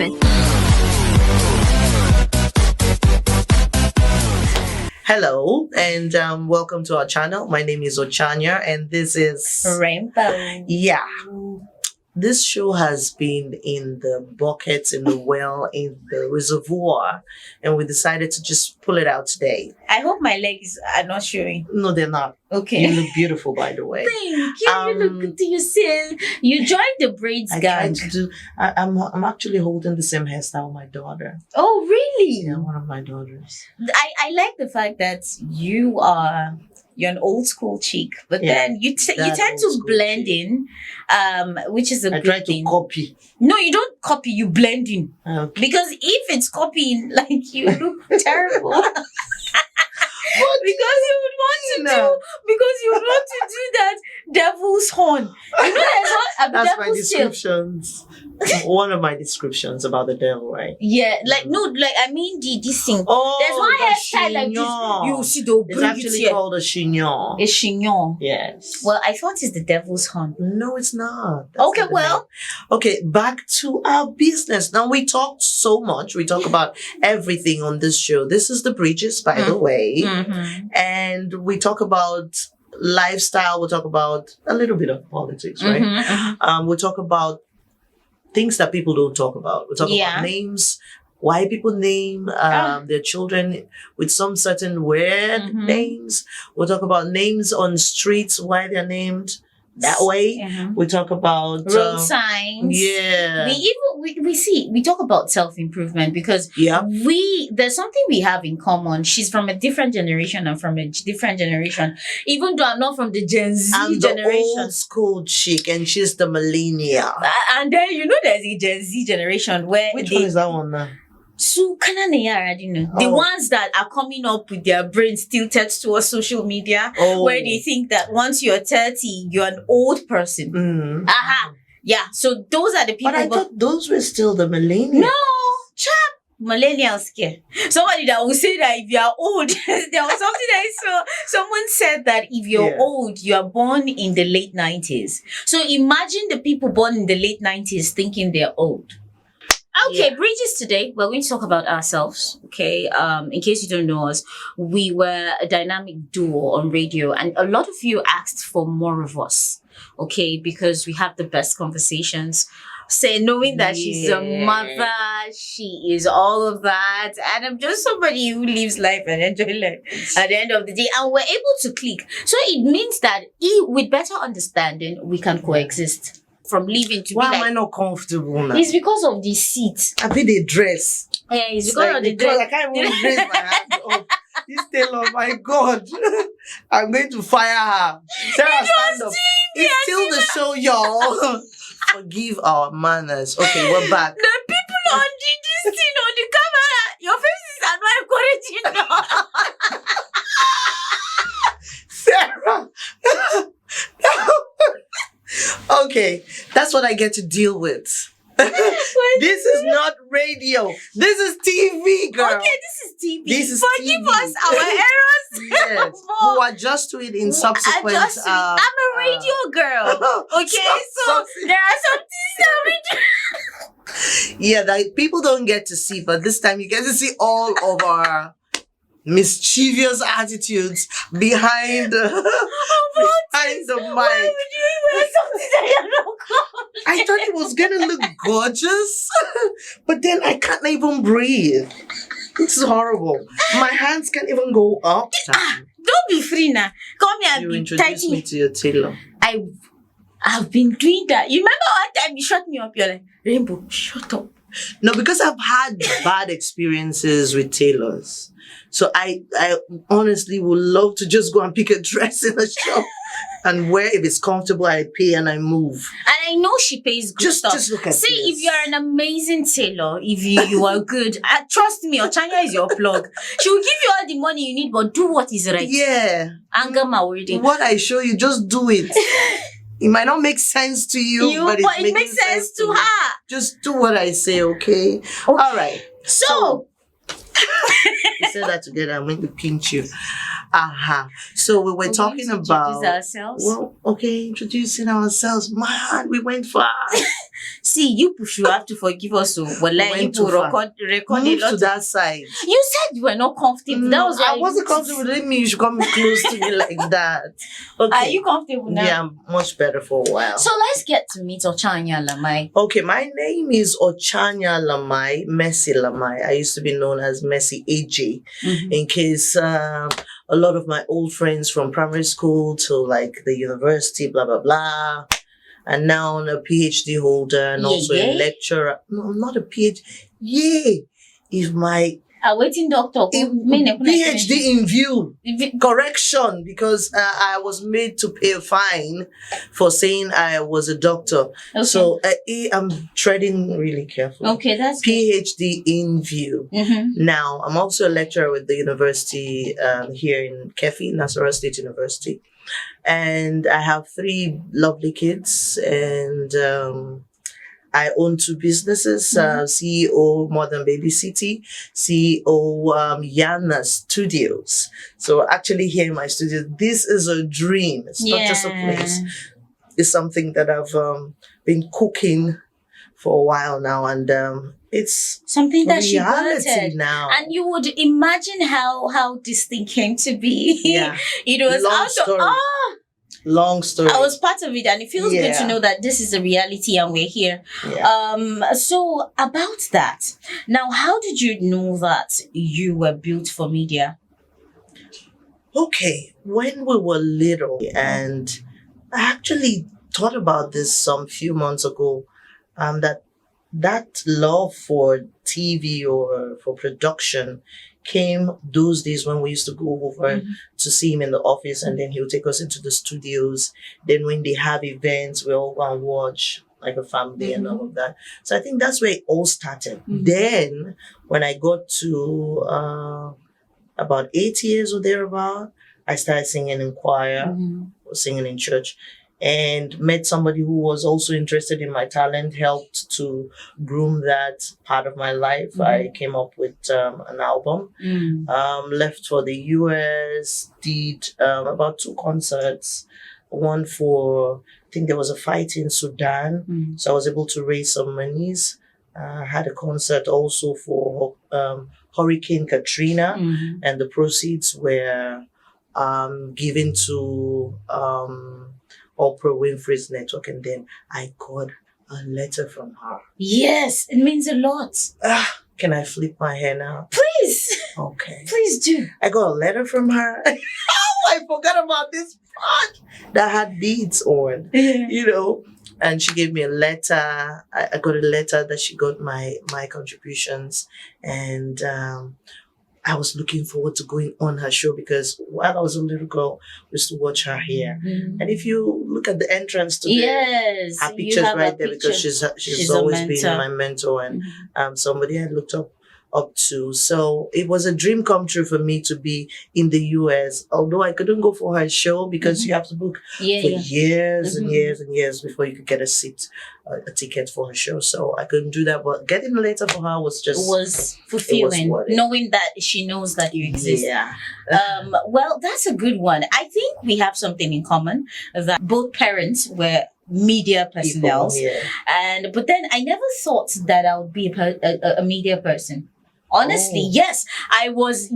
stupid. Hello, and welcome to our channel. My name is Ochanya, and this is Rainbow. Yeah. This show has been in the buckets, in the well, in the reservoir, and we decided to just pull it out today. I hope my legs are not showing. No, they're not. Okay. You look beautiful, by the way. Thank you. You look good to yourself. You joined the braids I gang. tried to do. I'm actually holding the same hairstyle with my daughter. Oh, really? Yeah, one of my daughters. I like the fact that you're an old school chick, but Yeah, then you tend to old school blend chick. in, which is a I good try to thing. copy. No, you don't copy. You blend in Okay. because if it's copying, like you look terrible. Because you would want to do that devil's horn. You know there's not a That's my devil's tail. descriptions. One of my descriptions about the devil, right? Yeah, I mean this thing. Oh, There's one the hairstyle like chignon. this. You see, they'll It's bring it actually here. called a chignon. A chignon. Yes. Well, I thought it's the devil's horn. No, it's not. That's Okay, not the well. name. Okay, back to our business. Now, we talked so much. We talk about everything on this show. This is The Bridges, by the way. Mm-hmm. And we talk about lifestyle. We talk about a little bit of politics, right? Mm-hmm. We talk about things that people don't talk about. We talk Yeah. about names, why people name their children with some certain weird Mhm. names. We'll talk about names on streets, why they're named that way. Mhm. We talk about Road signs. yeah, We talk about self-improvement because yeah. there's something we have in common. She's from a different generation and from a different generation. Even though I'm not from the Gen Z I'm the generation. old school chick, and she's the millennial. And then there's a Gen Z generation where Which one is that one now? So the Oh. ones that are coming up with their brains tilted towards social media, Oh, where they think that once you're 30, you're an old person. Mm. Aha. Yeah. So those are the people. But I thought those were still the millennials. No, chap. Millennials care. Somebody that will say that if you are old, there was something I saw. Someone said that if you're Yeah. old, you are born in the late 90s. So imagine the people born in the late 90s thinking they're old. Okay, Yeah. Bridges, today we're going to talk about ourselves. Okay, in case you don't know us, we were a dynamic duo on radio, and a lot of you asked for more of us. Okay, because we have the best conversations. Say, knowing that she's a Yeah. mother, she is all of that, and I'm just somebody who lives life and enjoy life at the end of the day, and we're able to click. So it means that with better understanding, we can coexist. From living to Why be am I like, not comfortable now? it's because of the seat. I think they dress. Yeah, it's It's because like of the because I dress. can't even raise my hand up. This tailor, my God. I'm going to fire her. Sarah, stand up. It's still the show, y'all. Forgive our manners. Okay, we're back. The people on this thing on the camera, your faces are not encouraging now. Sarah. Okay, that's what I get to deal with. This is not radio. This is TV, girl. Okay, this is TV. This is Forgive TV. us our errors. Yes. More. We'll adjust to it in subsequent. I'm a radio girl. Okay, so there are some things that we do. Yeah, that people don't get to see, but this time you get to see all of our mischievous attitudes behind the Why mic. would you wear something that you're not comfortable? I thought it was gonna look gorgeous, but then I can't even breathe. It's horrible. My hands can't even go up. Don't be free now. Come here and You be introduced me tighty. to your tailor. I've been doing that. You remember one time you shut me up? You're like, Rainbow, shut up. No, because I've had bad experiences with tailors. So I honestly would love to just go and pick a dress in a shop and wear. If it's comfortable, I pay and I move. And I know she pays good stuff. Just look at See, this. if you're an amazing tailor, if you are good, trust me, Ochanya is your plug. She will give you all the money you need, but do what is right. Yeah. Anger my wording. What I show you, just do it. It might not make sense to you, but it makes sense to me. her. Just do what I say, okay? All right. So We said that together. I'm going to pinch you. So we were We're talking going to about. introduce ourselves. Well, okay, introducing ourselves. Man, we went far. See, you should have to forgive us. So, well, We went you too far. record a Move lot. to that side. You said you were not comfortable. That No, was why I wasn't comfortable. Didn't mean you should come close to me like that. Okay. Are you comfortable now? Yeah, I'm much better for a while. So let's get to meet Ochanya Lamai. Okay, my name is Ochanya Lamai, Messi Lamai. I used to be known as Messi AJ, in case a lot of my old friends from primary school to like the university, blah, blah, blah. And now I'm a PhD holder and also a lecturer. No, I'm not a PhD. Yay! If my Awaiting doctor. PhD in view. Correction, because I was made to pay a fine for saying I was a doctor. Okay. So I'm treading really carefully. Okay, that's PhD in view. Now, I'm also a lecturer with the university here in Kefi, Nasarawa State University. And I have 3 lovely kids, and I own 2 businesses, CEO More Than Baby City, CEO Yana Studios. So actually here in my studio, this is a dream. It's not just a place. It's something that I've been cooking for a while now, and it's something that she reality wanted now. And you would imagine how this thing came to be. Yeah. It was Long story. Long story. I was part of it, and it feels good to know that this is a reality and we're here. Yeah. So about that, now, how did you know that you were built for media? Okay, when we were little, and I actually thought about this some few months ago, that love for TV or for production came those days when we used to go over to see him in the office, and then he'll take us into the studios. Then when they have events, we all go and watch like a family and all of that. So I think that's where it all started. Then when I got to about 8 years or thereabout, I started singing in choir, singing in church, and met somebody who was also interested in my talent, helped to groom that part of my life. I came up with an album, left for the US, did about 2 concerts, one for, I think there was a fight in Sudan, so I was able to raise some monies. Had a concert also for Hurricane Katrina, and the proceeds were given to Oprah Winfrey's network, and then I got a letter from her. Yes, it means a lot. Can I flip my hair now? Please. Okay. Please do. I got a letter from her. I forgot about this part that had beads on, you know. And she gave me a letter. I got a letter that she got my contributions, and I was looking forward to going on her show, because while I was a little girl, we used to watch her here. And if you look at the entrance to her picture's right there, because she's always been my mentor and somebody I looked up to. So it was a dream come true for me to be in the US, although I couldn't go for her show because you have to book for years and years and years before you could get a seat, a ticket for her show. So I couldn't do that, but getting a letter for her was fulfilling, knowing that she knows that you exist. Well, that's a good one. I think we have something in common, that both parents were media personnel, but then I never thought that I would be a media person. Honestly, yes, I was,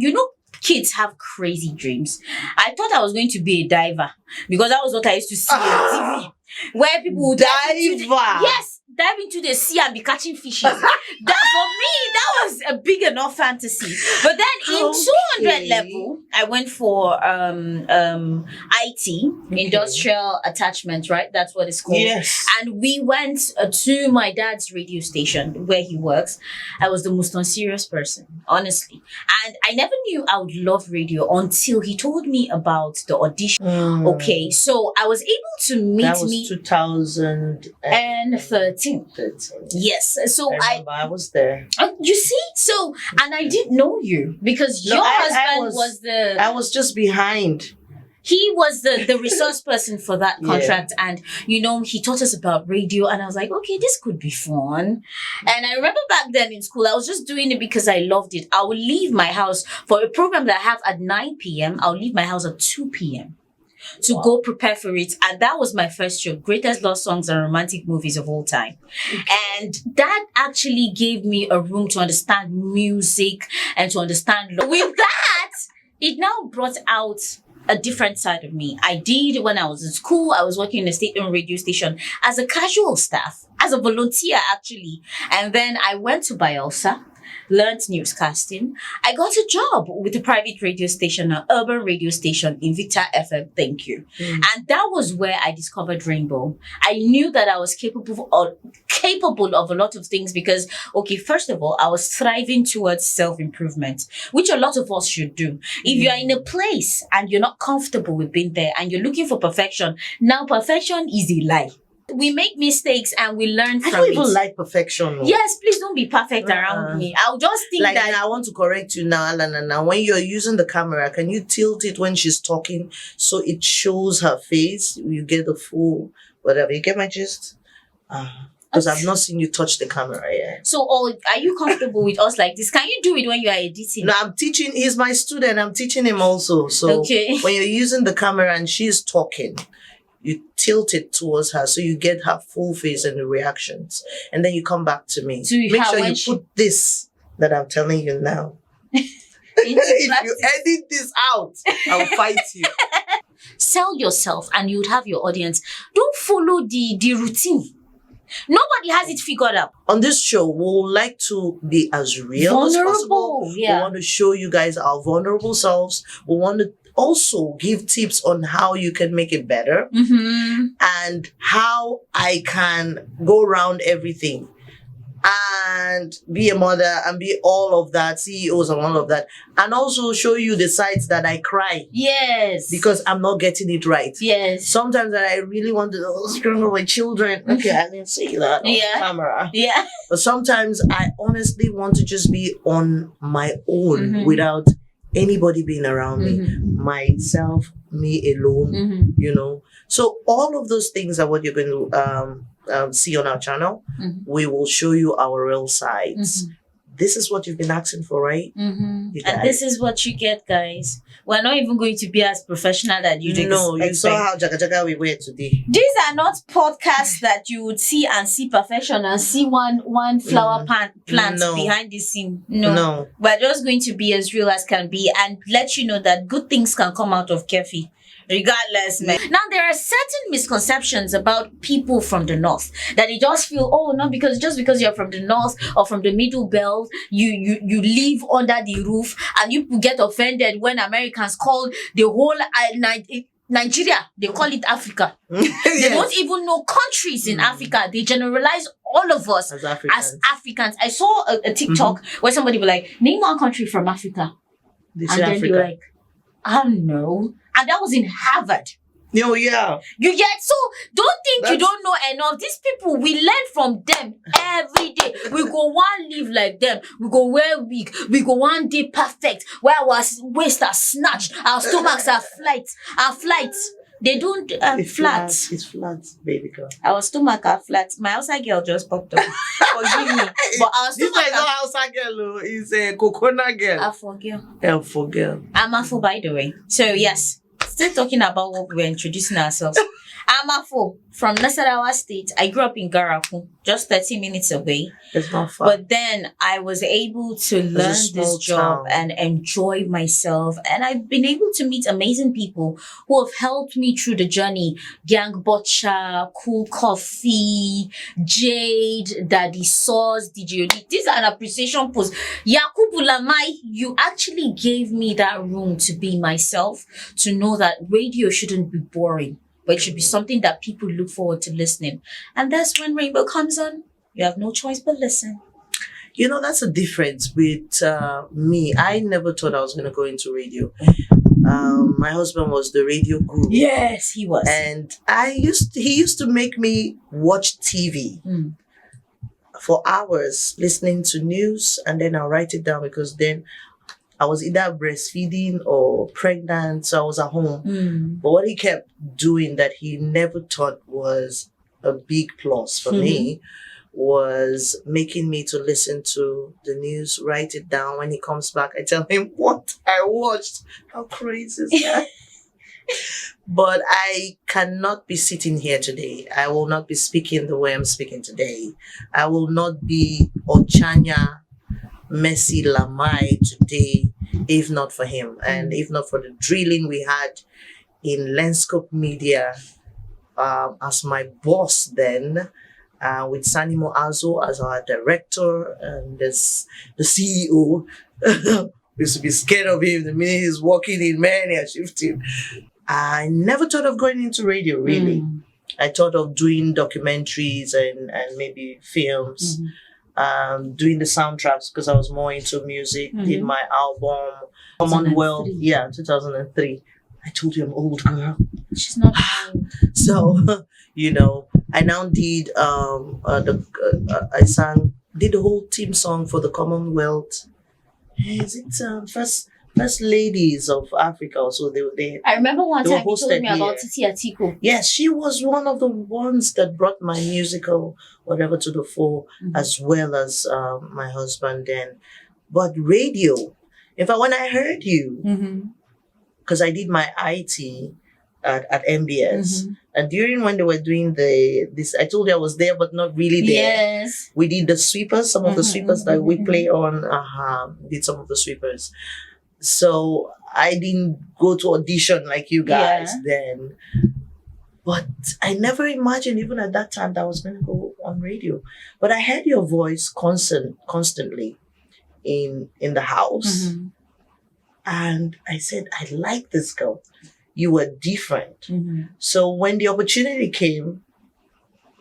kids have crazy dreams. I thought I was going to be a diver, because that was what I used to see on TV, where people would dive into the sea and be catching fishes. That, for me, that was a big enough fantasy. But then in 200 level, I went for IT, industrial attachment, right? That's what it's called. Yes. And we went to my dad's radio station where he works. I was the most unserious person, honestly. And I never knew I would love radio until he told me about the audition. Okay, so I was able to meet that was 2013. Yes. So I was there. You see? So, and I didn't know you because your husband was the... I was just behind. He was the resource person for that contract. And, he taught us about radio. And I was like, okay, this could be fun. And I remember back then in school, I was just doing it because I loved it. I would leave my house for a program that I have at 9 p.m. I'll leave my house at 2 p.m. to go prepare for it. And that was my first show, Greatest Love Songs and Romantic Movies of All Time. And that actually gave me a room to understand music and to understand love. With that, it now brought out a different side of me. I did when I was in school. I was working in a state-owned radio station as a casual staff, as a volunteer actually. And then I went to Bielsa, learned newscasting. I got a job with a private radio station, an urban radio station in Victor FM. Thank you. And that was where I discovered Rainbow. I knew that I was capable of a lot of things because, okay, first of all, I was thriving towards self-improvement, which a lot of us should do. If you're in a place and you're not comfortable with being there and you're looking for perfection, now perfection is a lie. We make mistakes and we learn from it. I don't even like perfection. No. Yes, please don't be perfect around me. I'll just think that... I want to correct you now, Alana. Now, when you're using the camera, can you tilt it when she's talking so it shows her face? You get the full whatever. You get my gist? Because I've not seen you touch the camera yet. So, are you comfortable with us like this? Can you do it when you are editing? No, I'm teaching. He's my student. I'm teaching him also. So, when you're using the camera and she's talking, you tilt it towards her so you get her full face and the reactions. And then you come back to me. So make sure you put this that I'm telling you now. If you edit this out, I'll fight you. Sell yourself and you would have your audience. Don't follow the routine. Nobody has it figured out. On this show, we would like to be as real as possible. Yeah. We want to show you guys our vulnerable selves. We want to also give tips on how you can make it better and how I can go around everything and be a mother and be all of that, CEOs and all of that, and also show you the sides that I cry. Yes. Because I'm not getting it right. Yes. Sometimes that I really want to strangle my children. Okay, I didn't see that on camera. Yeah. But sometimes I honestly want to just be on my own without anybody being around me, myself, me alone, So all of those things are what you're going to see on our channel. We will show you our real sides. This is what you've been asking for, right? And this is what you get, guys. We're not even going to be as professional as you do. No, you saw how Jaga we were today. These are not podcasts that you would see and see perfection and see one flower plant behind the scene. No. We're just going to be as real as can be and let you know that good things can come out of Kefi. Regardless, man. Now, there are certain misconceptions about people from the north that they just feel, just because you're from the north or from the middle belt, you live under the roof, and you get offended when Americans call the whole Nigeria, they call it Africa. They don't even know countries in Africa. They generalize all of us as Africans. I saw a TikTok where somebody was like, name one country from Africa. They were like, I don't know. And that was in Harvard. Oh, yeah. You get, so don't think you don't know enough. These people, we learn from them every day. We go one live like them. We go wear wig. We go one day perfect. Where our waist are snatched. Our stomachs are flight. They don't flat. It's flat, baby girl. Our stomach are flat. My outside girl just popped up. Forgive me. But our stomach this is not outside girl. It's a coconut girl. Afro girl. Afro girl. I'm Afro, by the way. So yes. Still talking about what we were introducing ourselves. I'm Afo from Nasarawa State. I grew up in Garapu, just 30 minutes away. It's not far. But then I was able to learn this job and enjoy myself. And I've been able to meet amazing people who have helped me through the journey. Gang Butcher, Cool Coffee, Jade, Daddy Sauce, DJ Oli. These are an appreciation post. Yakubu Lamai, you actually gave me that room to be myself, to know that radio shouldn't be boring, but it should be something that people look forward to listening. And that's when Rainbow comes on. You have no choice but listen. That's a difference with me. I never thought I was going to go into radio. My husband was the radio guru. Yes, he was. And he used to make me watch TV for hours, listening to news, and then I'll write it down because then I was either breastfeeding or pregnant, so I was at home. But what he kept doing that he never thought was a big plus for me was making me to listen to the news, write it down. When he comes back, I tell him what I watched. How crazy is that? But I cannot be sitting here today. I will not be speaking the way I'm speaking today. I will not be Ochanya Messi Lamai today if not for him and if not for the drilling we had in Lenscope Media as my boss then, with Sanimo Azo as our director and this, the CEO. We used to be scared of him the minute he's walking in, man, he shifting. I never thought of going into radio, really. I thought of doing documentaries and maybe films, doing the soundtracks because I was more into music, did my album, Commonwealth, 2003. I told you I'm old, girl. She's not old. So, I now did, I did the whole theme song for the Commonwealth. Is it First Ladies of Africa? Also, they I remember one time you told me here. about Titi Atiku. Yes, she was one of the ones that brought my musical whatever to the fore, as well as my husband then. But radio, in fact, when I heard you, because I did my IT at MBS, and during when they were doing this, I told you I was there, but not really there. Yes. We did the sweepers, some of the sweepers that we play on, did some of the sweepers. So I didn't go to audition like you guys then. But I never imagined even at that time that I was going to go on radio. But I heard your voice constantly in the house. And I said, I like this girl. You were different. So when the opportunity came,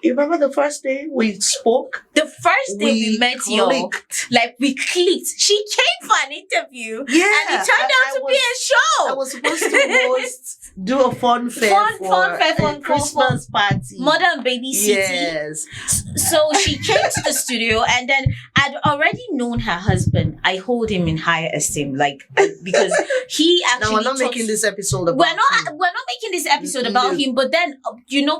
you remember the first day we spoke? The first day we met, y'all, like we clicked. She came for an interview, and it turned out to be a show. I was supposed to host, do a fun fair for Christmas party. Modern Baby City. Yes. So she came to the studio, and then I'd already known her husband. I hold him in high esteem, like because he actually. Now we're not making this episode about. We're not making this episode about him, but then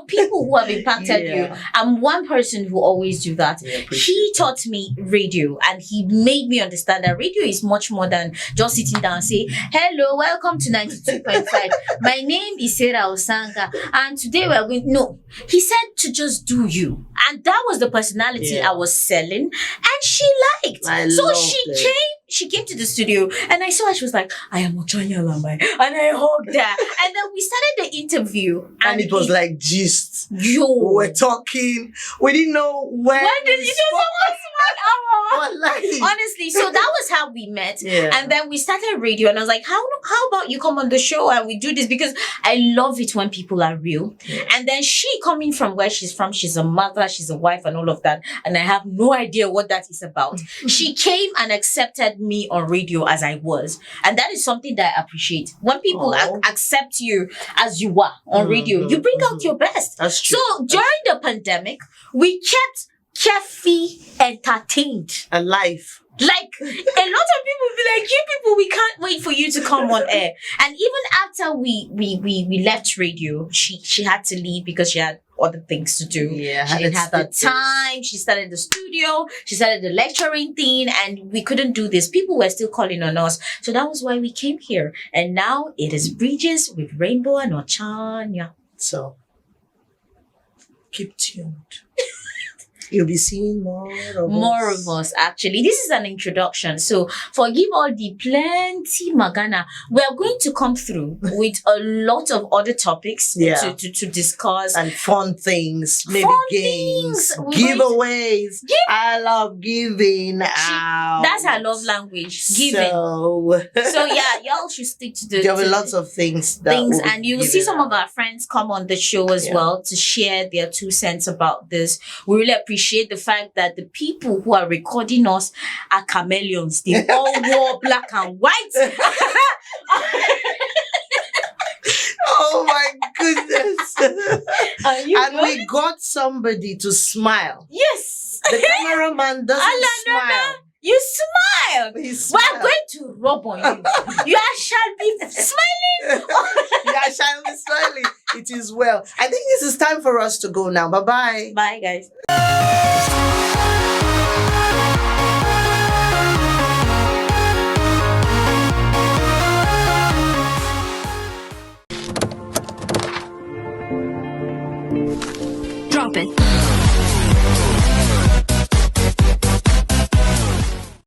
people who have impacted you. I'm one person who always do that. He taught me radio, and he made me understand that radio is much more than just sitting down and say, hello, welcome to 92.5. My name is Sarah Osanga, and today we're going. No, he said to just do you. And that was the personality I was selling, and she liked. She came to the studio, and I saw her. She was like, I am Ochanya Lamai. And I hugged her. And then we started the interview. And it was like gist. Yo. We were talking. We didn't know when did you know that was 1 hour? Like, honestly, so that was how we met. And then we started radio, and I was like, how about you come on the show and we do this? Because I love it when people are real. And then she coming from where she's from, she's a mother, she's a wife and all of that. And I have no idea what that is about. She came and accepted me on radio as I was. And that is something that I appreciate. When people accept you as you are on radio, you bring out your best. That's true. So during the pandemic, we kept Kefi entertained. Alive. Like, a lot of people be like, you people, we can't wait for you to come on air. And even after we left radio, she had to leave because she had other things to do. Yeah, she didn't have the time. She started the studio. She started the lecturing thing, and we couldn't do this. People were still calling on us. So that was why we came here. And now it is Bridges with Rainbow and Ochanya. So, keep tuned. You'll be seeing more of us, actually. This is an introduction. So forgive all the plenty magana. We are going to come through with a lot of other topics to discuss. And fun things, maybe games, giveaways. I love giving out. That's our love language, giving. So yeah, y'all should stick to there will be lots of things. And you will see some of our friends come on the show as well to share their 2 cents about this. We really appreciate the fact that the people who are recording us are chameleons. They all wore black and white. Oh my goodness. And we got somebody to smile. Yes. The cameraman doesn't smile. You smile. He We're smiled. going to rub on you. You shall be smiling. Yeah, I shall be smiling. It is well. I think this is time for us to go now. Bye-bye. Bye, guys. Drop it.